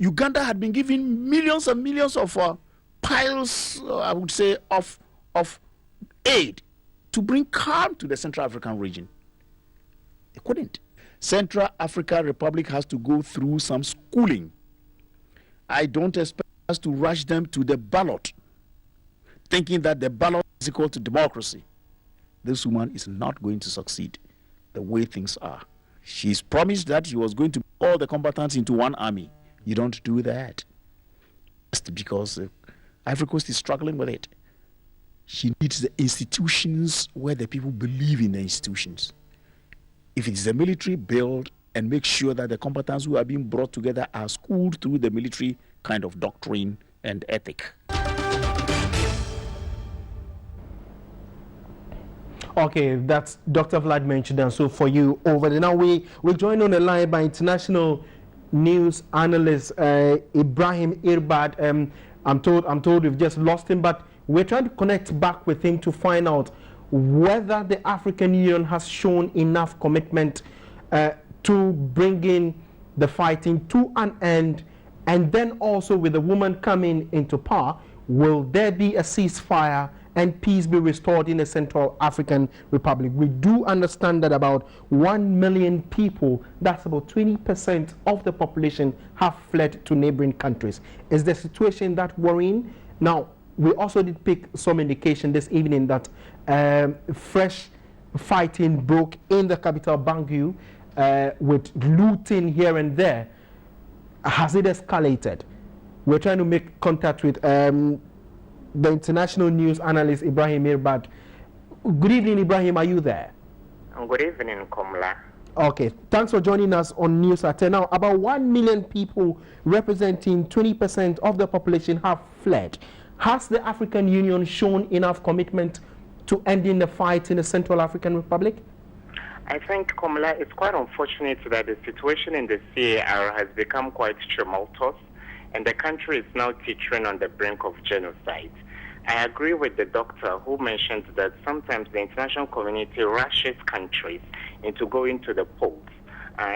Uganda had been given millions and millions of piles, I would say, of aid to bring calm to the Central African region. They couldn't. Central African Republic has to go through some schooling. I don't expect us to rush them to the ballot, thinking that the ballot is equal to democracy. This woman is not going to succeed the way things are. She's promised that she was going to put all the combatants into one army. You don't do that. Just because Ivory Coast is struggling with it. She needs the institutions where the people believe in the institutions. If it's the military, build and make sure that the combatants who are being brought together are schooled through the military kind of doctrine and ethic. Okay, that's Dr. Vlad mentioned, and so for you over there. Now we're joined on the line by international news analyst Ibrahim Irbad. I'm told we've just lost him, but we're trying to connect back with him to find out whether the African Union has shown enough commitment to bringing the fighting to an end, and then also with the woman coming into power, will there be a ceasefire and peace be restored in the Central African Republic? We do understand that about 1 million people, that's about 20% of the population, have fled to neighboring countries. Is the situation that worrying? Now, we also did pick some indication this evening that fresh fighting broke in the capital Bangui, with looting here and there. Has it escalated? We're trying to make contact with the international news analyst Ibrahim Irbad. Good evening, Ibrahim. Are you there? Good evening, Komla. Okay, thanks for joining us on News at 10. Now, about 1 million people representing 20% of the population have fled. Has the African Union shown enough commitment to ending the fight in the Central African Republic? I think, Komla, it's quite unfortunate that the situation in the CAR has become quite tumultuous, and the country is now teetering on the brink of genocide. I agree with the doctor who mentioned that sometimes the international community rushes countries into going to the polls.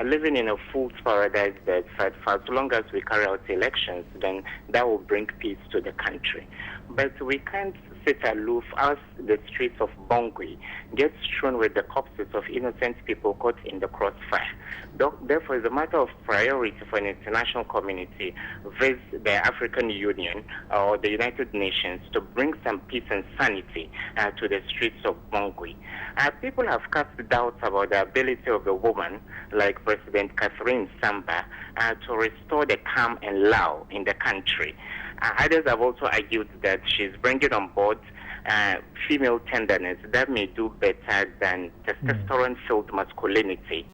Living in a fool's paradise that for as long as we carry out elections, then that will bring peace to the country. But we can't sit aloof as the streets of Bangui get strewn with the corpses of innocent people caught in the crossfire. Therefore, it's a matter of priority for an international community, viz. The African Union or the United Nations, to bring some peace and sanity to the streets of Bangui. People have cast doubts about the ability of a woman like President Catherine Samba to restore the calm and law in the country. Others have also argued that she's bringing on board female tenderness that may do better than testosterone-filled masculinity.